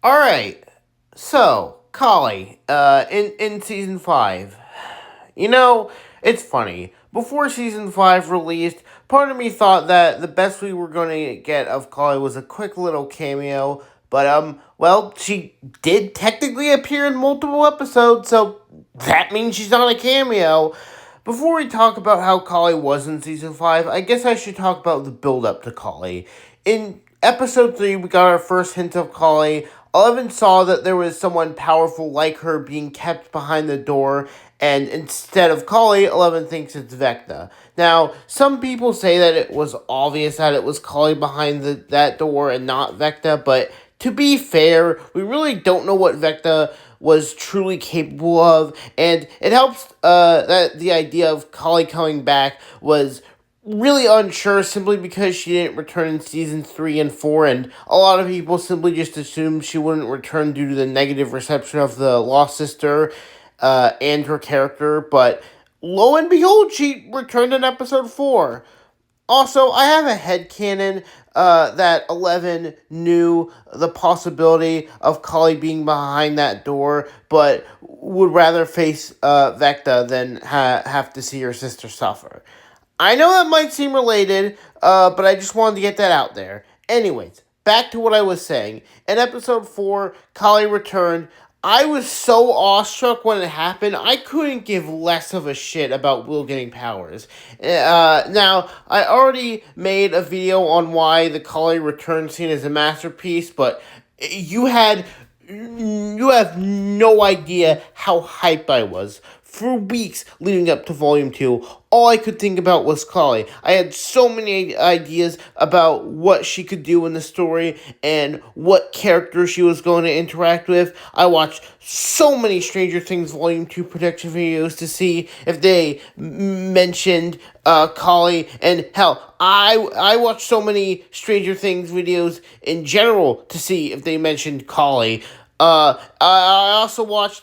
Alright, so, Kali, in season 5. It's funny. Before season 5 released, part of me thought that the best we were going to get of Kali was a quick little cameo, but, well, she did technically appear in multiple episodes, so that means she's not a cameo. Before we talk about how Kali was in season 5, I guess I should talk about the build up to Kali. In episode 3, we got our first hint of Kali. 11 saw that there was someone powerful like her being kept behind the door, and instead of Kali, 11 thinks it's Vecna. Now, some people say that it was obvious that it was Kali behind that door and not Vecna, but to be fair, we really don't know what Vecna was truly capable of, and it helps that the idea of Kali coming back was really unsure simply because she didn't return in season 3 and 4, and a lot of people simply just assumed she wouldn't return due to the negative reception of the Lost Sister and her character, but lo and behold, she returned in episode 4. Also, I have a headcanon that 11 knew the possibility of Kali being behind that door, but would rather face Vecna than have to see her sister suffer. I know that might seem related, but I just wanted to get that out there. Anyways, back to what I was saying. In episode 4, Kali returned. I was so awestruck when it happened, I couldn't give less of a shit about Will getting powers. Now, I already made a video on why the Kali return scene is a masterpiece, but you had you have no idea how hype I was. For weeks leading up to Volume 2, all I could think about was Kali. I had so many ideas about what she could do in the story and what character she was going to interact with. I watched so many Stranger Things Volume 2 prediction videos to see if they mentioned Kali, and hell, I watched so many Stranger Things videos in general to see if they mentioned Kali. I also watched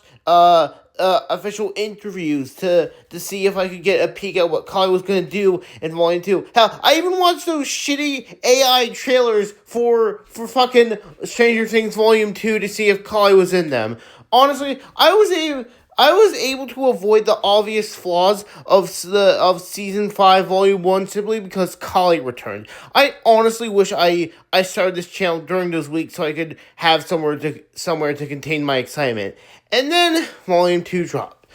official interviews to see if I could get a peek at what Kali was gonna do in Volume 2. Hell, I even watched those shitty AI trailers for fucking Stranger Things Volume 2 to see if Kali was in them. Honestly, I was able to avoid the obvious flaws of season 5 volume 1 simply because Kali returned. I honestly wish I started this channel during those weeks so I could have somewhere to contain my excitement. And then volume 2 dropped.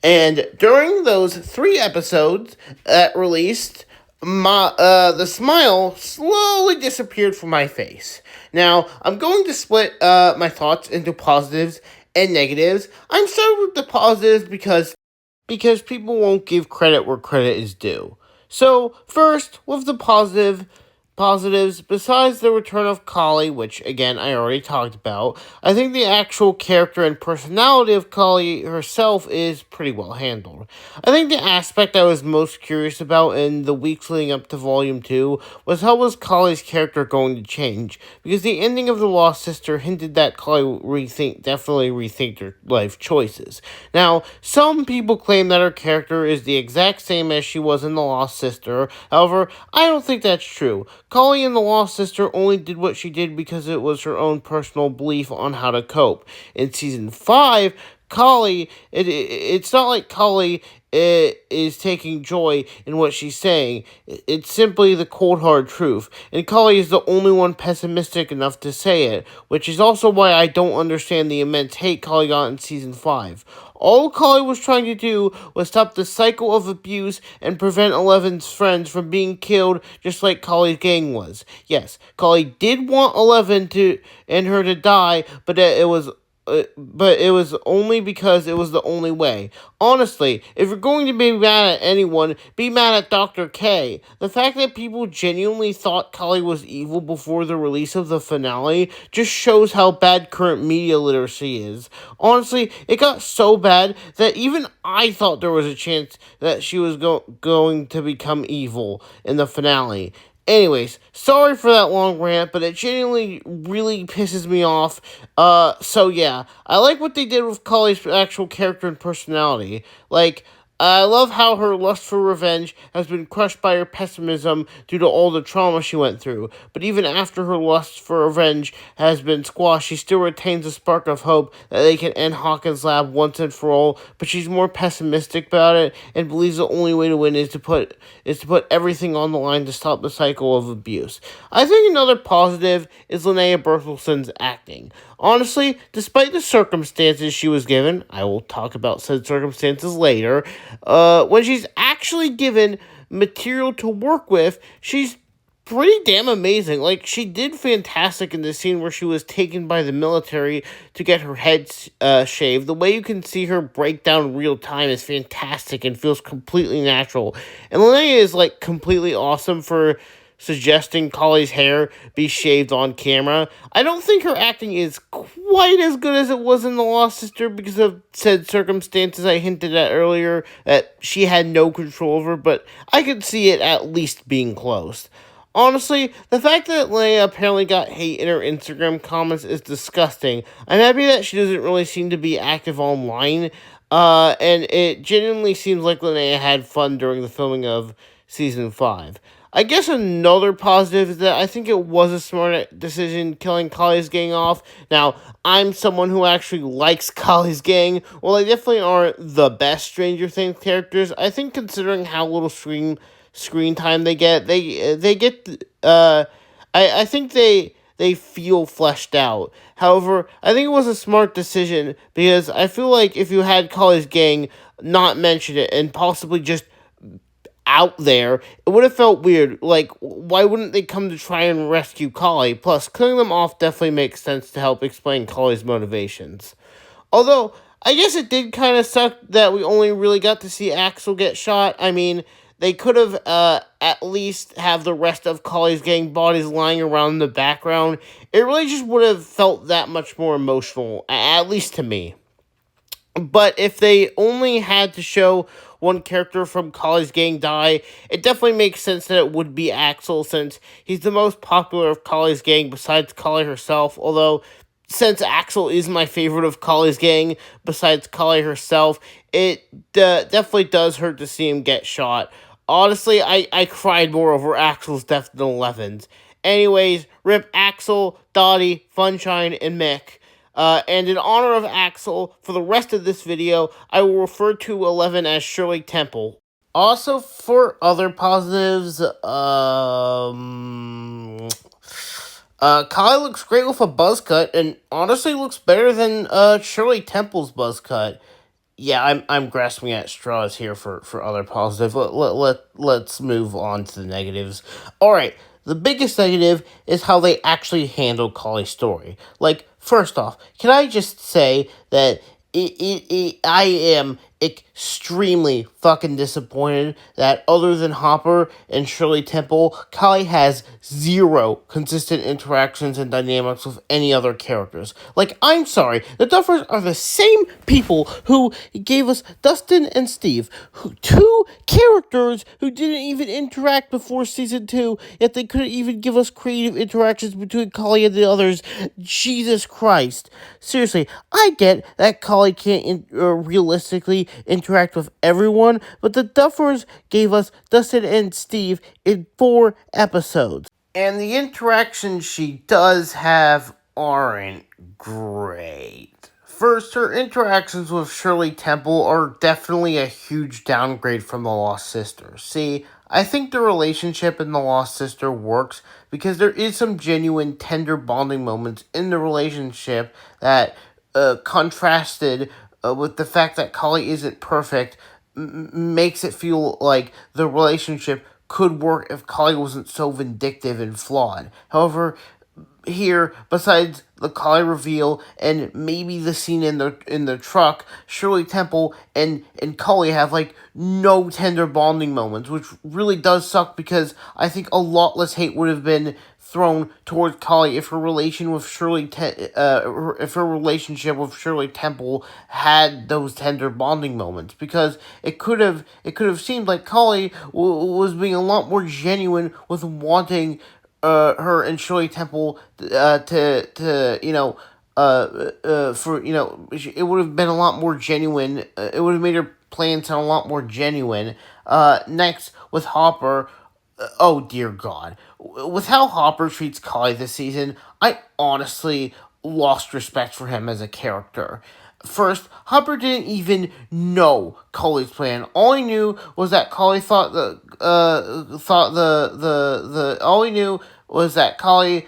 And during those 3 episodes that released, the smile slowly disappeared from my face. Now, I'm going to split my thoughts into positives and negatives. I'm starting with the positives because people won't give credit where credit is due. So, first, with the positives, besides the return of Kali, which again I already talked about, I think the actual character and personality of Kali herself is pretty well handled. I think the aspect I was most curious about in the weeks leading up to Volume 2 was how was Kali's character going to change, because the ending of The Lost Sister hinted that Kali definitely rethink her life choices. Now, some people claim that her character is the exact same as she was in The Lost Sister. However, I don't think that's true. Kali in The Lost Sister only did what she did because it was her own personal belief on how to cope. In season 5, it's not like Kali is taking joy in what she's saying. It's simply the cold hard truth. And Kali is the only one pessimistic enough to say it, which is also why I don't understand the immense hate Kali got in season 5. All Kali was trying to do was stop the cycle of abuse and prevent Eleven's friends from being killed just like Kali's gang was. Yes, Kali did want Eleven and her to die, but it was only because it was the only way. Honestly, if you're going to be mad at anyone, be mad at Dr. K. The fact that people genuinely thought Kali was evil before the release of the finale just shows how bad current media literacy is. Honestly, it got so bad that even I thought there was a chance that she was going to become evil in the finale. Anyways, sorry for that long rant, but it genuinely really pisses me off. So yeah, I like what they did with Kali's actual character and personality. Like, I love how her lust for revenge has been crushed by her pessimism due to all the trauma she went through. But even after her lust for revenge has been squashed, she still retains a spark of hope that they can end Hawkins' lab once and for all. But she's more pessimistic about it and believes the only way to win is to put everything on the line to stop the cycle of abuse. I think another positive is Linnea Berthelson's acting. Honestly, despite the circumstances she was given, I will talk about said circumstances later, when she's actually given material to work with, she's pretty damn amazing. Like, she did fantastic in the scene where she was taken by the military to get her head shaved. The way you can see her break down real time is fantastic and feels completely natural. And Linnea is, like, completely awesome for suggesting Collie's hair be shaved on camera. I don't think her acting is quite as good as it was in The Lost Sister because of said circumstances I hinted at earlier that she had no control over, but I could see it at least being close. Honestly, the fact that Leia apparently got hate in her Instagram comments is disgusting. I'm happy that she doesn't really seem to be active online, and it genuinely seems like Linnea had fun during the filming of Season 5. I guess another positive is that I think it was a smart decision killing Kali's gang off. Now, I'm someone who actually likes Kali's gang. Well, they definitely aren't the best Stranger Things characters. I think considering how little screen time they get I think they feel fleshed out. However, I think it was a smart decision because I feel like if you had Kali's gang not mention it and possibly just out there, it would have felt weird. Like, why wouldn't they come to try and rescue Kali? Plus, killing them off definitely makes sense to help explain Kali's motivations. Although, I guess it did kind of suck that we only really got to see Axel get shot. I mean, they could have at least have the rest of Kali's gang bodies lying around in the background. It really just would have felt that much more emotional, at least to me. But if they only had to show one character from Kali's gang die, it definitely makes sense that it would be Axel since he's the most popular of Kali's gang besides Kali herself. Although, since Axel is my favorite of Kali's gang besides Kali herself, it definitely does hurt to see him get shot. Honestly, I cried more over Axel's death than Eleven's. Anyways, rip Axel, Dottie, Funshine, and Mick. And in honor of Axel, for the rest of this video, I will refer to 11 as Shirley Temple. Also, for other positives, Kyle looks great with a buzz cut, and honestly looks better than Shirley Temple's buzz cut. Yeah, I'm grasping at straws here for other positives. Let's move on to the negatives. Alright, the biggest negative is how they actually handle Collie's story. Like, first off, can I just say that I am extremely fucking disappointed that other than Hopper and Shirley Temple, Kylie has zero consistent interactions and dynamics with any other characters. Like, I'm sorry, the Duffers are the same people who gave us Dustin and Steve, two characters who didn't even interact before season 2, yet they couldn't even give us creative interactions between Kylie and the others. Jesus Christ. Seriously, I get that Kylie can't realistically interact with everyone, but the Duffers gave us Dustin and Steve in 4 episodes. And the interactions she does have aren't great. First, her interactions with Shirley Temple are definitely a huge downgrade from The Lost Sister. See, I think the relationship in The Lost Sister works because there is some genuine tender bonding moments in the relationship that contrasted with the fact that Kali isn't perfect makes it feel like the relationship could work if Kali wasn't so vindictive and flawed. However, here, besides the Kali reveal and maybe the scene in the truck, Shirley Temple and Kali have like no tender bonding moments, which really does suck because I think a lot less hate would have been thrown towards Kali if her relationship with Shirley Temple had those tender bonding moments, because it could have seemed like Kali was being a lot more genuine with wanting her and Shirley Temple to for it would have been a lot more genuine. It would have made her plans sound a lot more genuine. Next, with Hopper, oh dear God. With how Hopper treats Kali this season, I honestly lost respect for him as a character. First, Hopper didn't even know Kali's plan. All he knew was that Kali all he knew was that Kali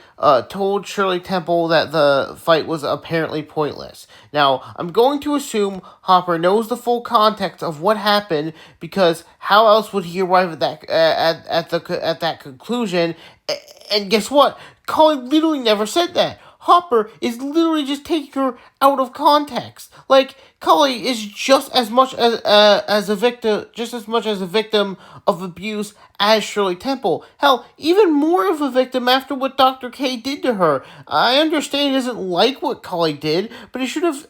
told Shirley Temple that the fight was apparently pointless. Now, I'm going to assume Hopper knows the full context of what happened because how else would he arrive at that conclusion? And guess what? Kali literally never said that. Hopper is literally just taking her out of context. Like Cully is just as much as a victim, just as much as a victim of abuse as Shirley Temple. Hell, even more of a victim after what Dr. K did to her. I understand he doesn't like what Cully did, but he should have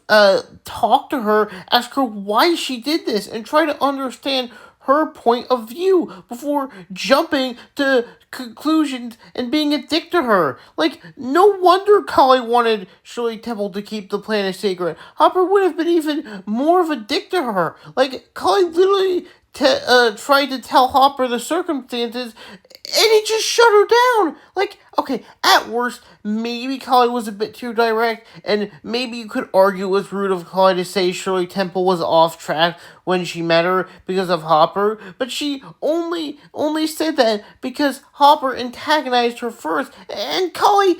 talked to her, asked her why she did this, and try to understand her point of view before jumping to conclusions and being a dick to her. Like, no wonder Cully wanted Shirley Temple to keep the plan a secret. Hopper would have been even more of a dick to her. Like, Cully literally tried to tell Hopper the circumstances, and he just shut her down. Like, okay, at worst, maybe Cully was a bit too direct, and maybe you could argue it was rude of Cully to say Shirley Temple was off track when she met her because of Hopper, but she only said that because Hopper antagonized her first, and Cully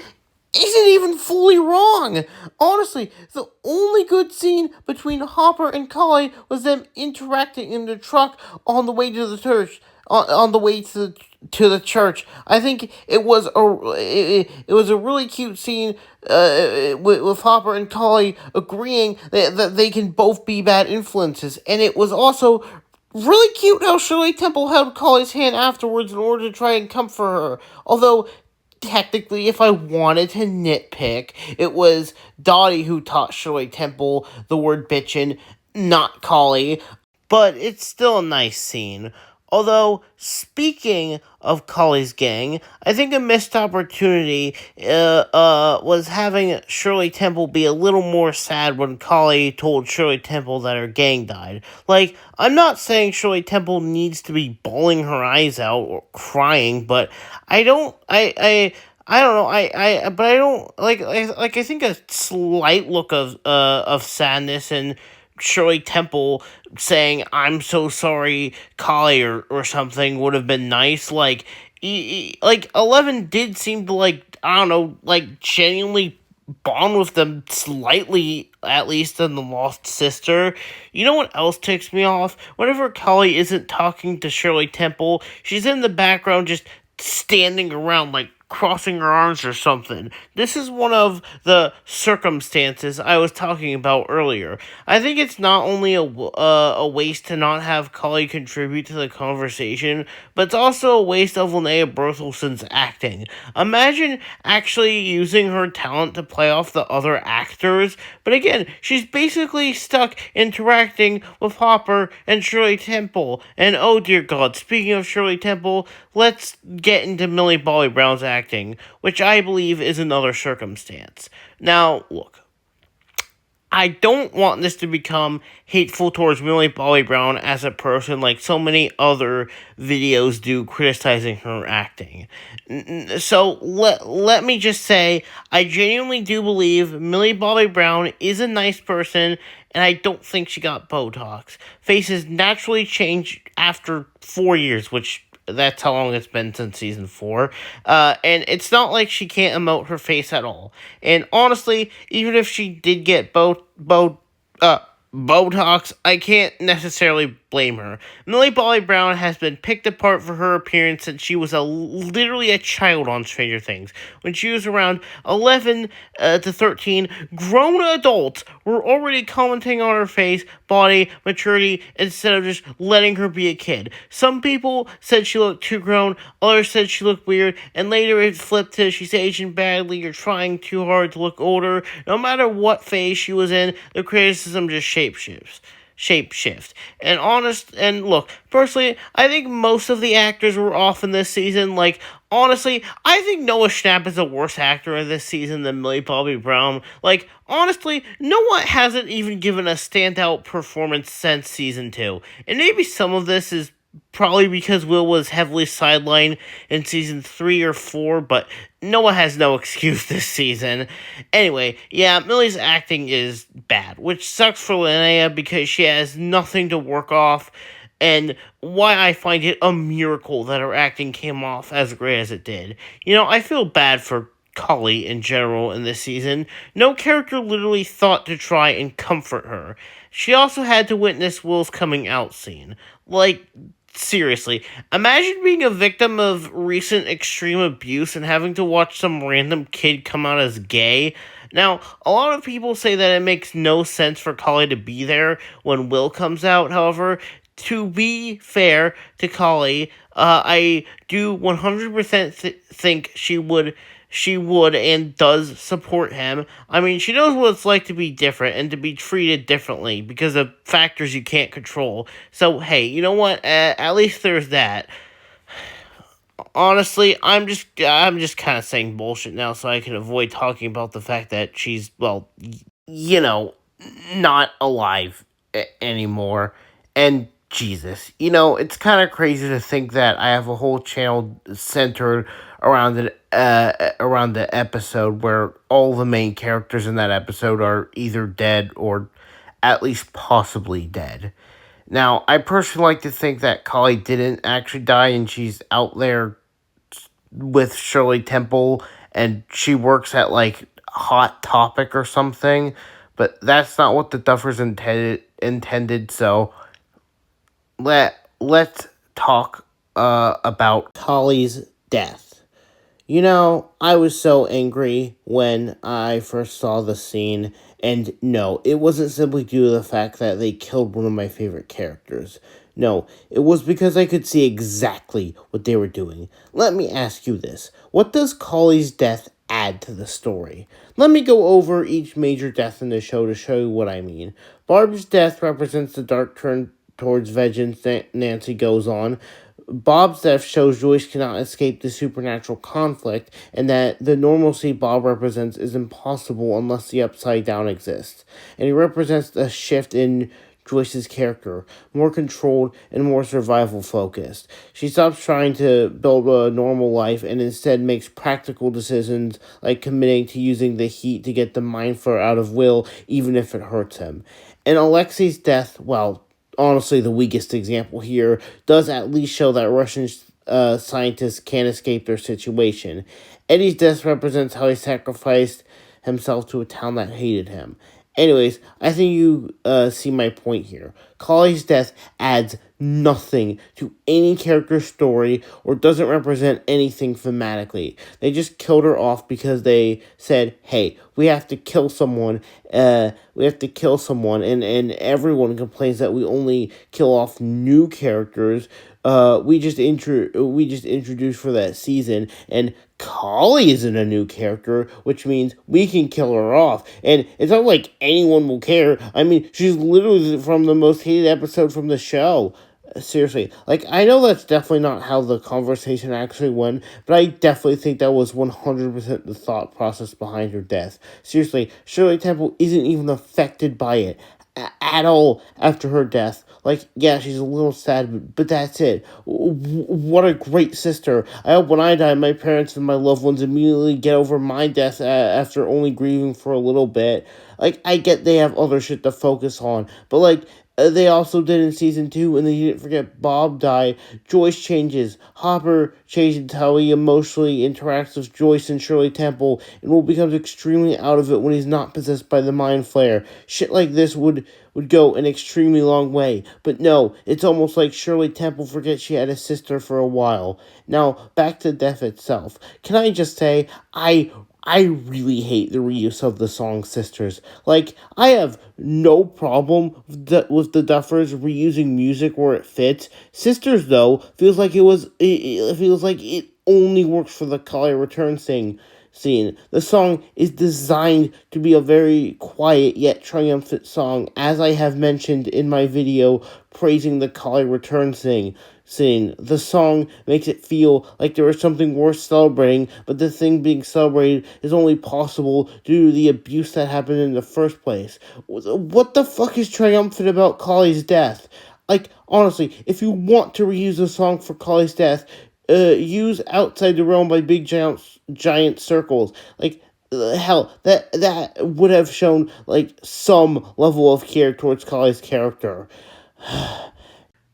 isn't even fully wrong. Honestly, the only good scene between Hopper and Cully was them interacting in the truck on the way to the church. On the way to the church, I think it was a really cute scene with Hopper and Cully agreeing that they can both be bad influences, and it was also really cute how Shirley Temple held Cully's hand afterwards in order to try and comfort her. Although technically, if I wanted to nitpick, it was Dottie who taught Shirley Temple the word bitchin', not Collie. But it's still a nice scene. Although, speaking of Collie's gang, I think a missed opportunity was having Shirley Temple be a little more sad when Collie told Shirley Temple that her gang died. Like, I'm not saying Shirley Temple needs to be bawling her eyes out or crying, but I don't know. But I don't like. I think a slight look of sadness and Shirley Temple saying "I'm so sorry, Collie" or something would have been nice. Like 11 did seem to I don't know genuinely bond with them slightly, at least, than the lost sister. You know what else ticks me off? Whenever Collie isn't talking to Shirley Temple, she's in the background just standing around crossing her arms or something. This is one of the circumstances I was talking about earlier. I think it's not only a waste to not have Cully contribute to the conversation, but it's also a waste of Linnea Berthelson's acting. Imagine actually using her talent to play off the other actors, but again, she's basically stuck interacting with Hopper and Shirley Temple. And oh dear God, speaking of Shirley Temple, let's get into Millie Bobby Brown's acting, which I believe is another circumstance. Now, look, I don't want this to become hateful towards Millie Bobby Brown as a person like so many other videos do criticizing her acting. So let me just say, I genuinely do believe Millie Bobby Brown is a nice person, and I don't think she got Botox. Faces naturally change after 4 years, which that's how long it's been since season 4. And it's not like she can't emote her face at all. And honestly, even if she did get Botox, I can't necessarily blame her. Millie Bobby Brown has been picked apart for her appearance since she was literally a child on Stranger Things. When she was around 11 to 13, grown adults were already commenting on her face, body, maturity, instead of just letting her be a kid. Some people said she looked too grown, others said she looked weird, and later it flipped to she's aging badly or trying too hard to look older. No matter what phase she was in, the criticism just shapeshifts. shapeshift. And look, personally, I think most of the actors were off in this season. Like, honestly, I think Noah Schnapp is a worse actor in this season than Millie Bobby Brown. Like, honestly, Noah hasn't even given a standout performance since season 2. And maybe some of this is probably because Will was heavily sidelined in season 3 or 4, but Noah has no excuse this season. Anyway, yeah, Millie's acting is bad, which sucks for Linnea because she has nothing to work off, and why I find it a miracle that her acting came off as great as it did. I feel bad for Cully in general in this season. No character literally thought to try and comfort her. She also had to witness Will's coming out scene. Like, seriously, imagine being a victim of recent extreme abuse and having to watch some random kid come out as gay. Now, a lot of people say that it makes no sense for Kali to be there when Will comes out. However, to be fair to Kali, I do 100% think she would and does support him. I mean, she knows what it's like to be different and to be treated differently because of factors you can't control. So, hey, you know what? At least there's that. Honestly, I'm just kind of saying bullshit now so I can avoid talking about the fact that she's, well, you know, not alive anymore. And Jesus, it's kind of crazy to think that I have a whole channel centered around the episode where all the main characters in that episode are either dead or at least possibly dead. Now, I personally like to think that Kali didn't actually die and she's out there with Shirley Temple and she works at like Hot Topic or something, but that's not what the Duffers intended. So let's talk about Kali's death. I was so angry when I first saw the scene, and no, it wasn't simply due to the fact that they killed one of my favorite characters. No, it was because I could see exactly what they were doing. Let me ask you this. What does Kali's death add to the story? Let me go over each major death in the show to show you what I mean. Barb's death represents the dark turn towards vengeance Nancy goes on. Bob's death shows Joyce cannot escape the supernatural conflict, and that the normalcy Bob represents is impossible unless the Upside Down exists. And he represents a shift in Joyce's character, more controlled and more survival focused. She stops trying to build a normal life and instead makes practical decisions like committing to using the heat to get the mind flare out of Will, even if it hurts him. And Alexei's death, well, honestly the weakest example here, does at least show that Russian scientists can't escape their situation. Eddie's death represents how he sacrificed himself to a town that hated him. Anyways, I think you see my point here. Kali's death adds nothing to any character's story or doesn't represent anything thematically. They just killed her off because they said, hey, we have to kill someone. And everyone complains that we only kill off new characters. We just introduced for that season, and Kali isn't a new character, which means we can kill her off. And it's not like anyone will care. I mean, she's literally from the most hated episode from the show. Seriously. Like, I know that's definitely not how the conversation actually went, but I definitely think that was 100% the thought process behind her death. Seriously, Shirley Temple isn't even affected by it at all after her death. Like, yeah, she's a little sad, but that's it. What a great sister. I hope when I die, my parents and my loved ones immediately get over my death after only grieving for a little bit. Like, I get they have other shit to focus on, but, like, they also did in season 2, and they didn't forget Bob died. Joyce changes. Hopper changes how he emotionally interacts with Joyce and Shirley Temple, and Will becomes extremely out of it when he's not possessed by the Mind Flayer. Shit like this would go an extremely long way. But no, it's almost like Shirley Temple forgets she had a sister for a while. Now, back to death itself. Can I just say, I really hate the reuse of the song Sisters. Like, I have no problem with the Duffers reusing music where it fits. Sisters, though, feels like it feels like it only works for the Kali Returns thing. scene. The song is designed to be a very quiet yet triumphant song, as I have mentioned in my video praising the Kali return scene. The song makes it feel like there is something worth celebrating, but the thing being celebrated is only possible due to the abuse that happened in the first place. What the fuck is triumphant about Kali's death? Like, honestly, if you want to reuse a song for Kali's death, use Outside the Realm by Big Giant Circles. Like, hell, that would have shown, like, some level of care towards Kali's character.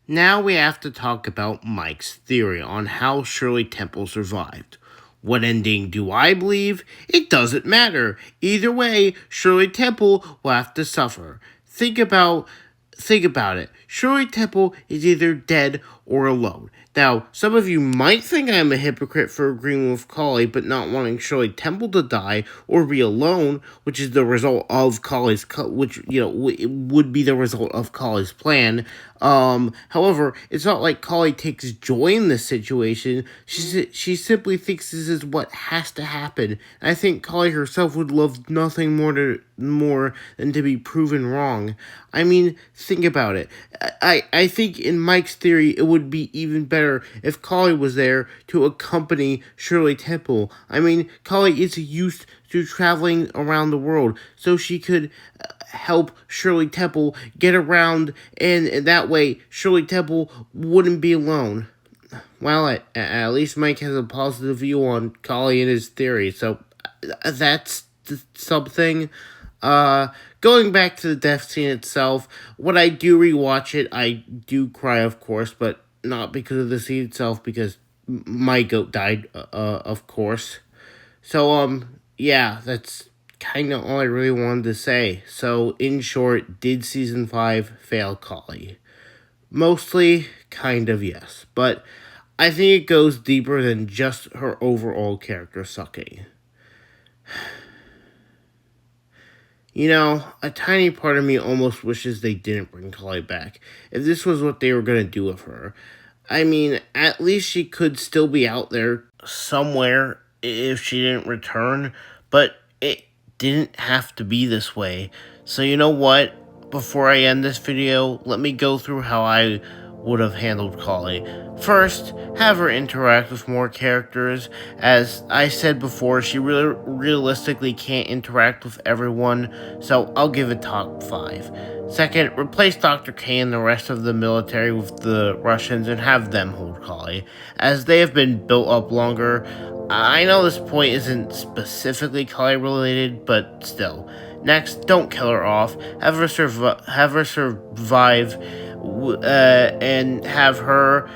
Now we have to talk about Mike's theory on how Shirley Temple survived. What ending do I believe? It doesn't matter. Either way, Shirley Temple will have to suffer. Think about it. Shirley Temple is either dead or alone. Now, some of you might think I'm a hypocrite for agreeing with Kali, but not wanting Shirley Temple to die or be alone, which is the result of Kali's, which, would be the result of Kali's plan. However, it's not like Kali takes joy in this situation. She simply thinks this is what has to happen. And I think Kali herself would love nothing more than to be proven wrong. I mean, think about it. I think in Mike's theory, it would be even better if Kali was there to accompany Shirley Temple. I mean, Kali is used to traveling around the world, so she could help Shirley Temple get around, and that way Shirley Temple wouldn't be alone. Well, at least Mike has a positive view on Kali and his theory, so that's something. Going back to the death scene itself, when I do rewatch it, I do cry, of course, but not because of the scene itself, because my goat died, of course. So, yeah, that's kind of all I really wanted to say. So, in short, did Season 5 fail Kali? Mostly, kind of, yes. But I think it goes deeper than just her overall character sucking. You know, a tiny part of me almost wishes they didn't bring Kali back, if this was what they were going to do with her. I mean, at least she could still be out there somewhere if she didn't return, but it didn't have to be this way. So you know what? Before I end this video, let me go through how I would have handled Kali. First, have her interact with more characters. As I said before, she realistically can't interact with everyone, so I'll give it top 5. Second, replace Dr. K and the rest of the military with the Russians and have them hold Kali, as they have been built up longer. I know this point isn't specifically Kali related, but still. Next, don't kill her off. Have her survive, and have her,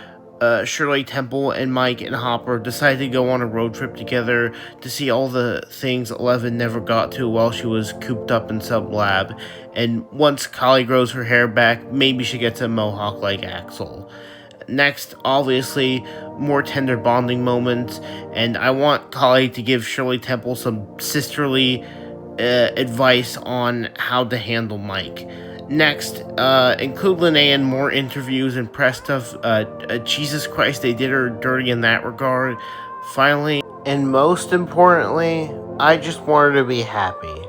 Shirley Temple, and Mike and Hopper decide to go on a road trip together to see all the things Eleven never got to while she was cooped up in Sub-Lab. And once Kali grows her hair back, maybe she gets a mohawk like Axel. Next, obviously, more tender bonding moments, and I want Kali to give Shirley Temple some sisterly advice on how to handle Mike. Next, include Linnea in more interviews and press stuff. Jesus Christ, they did her dirty in that regard. Finally, and most importantly, I just want her to be happy.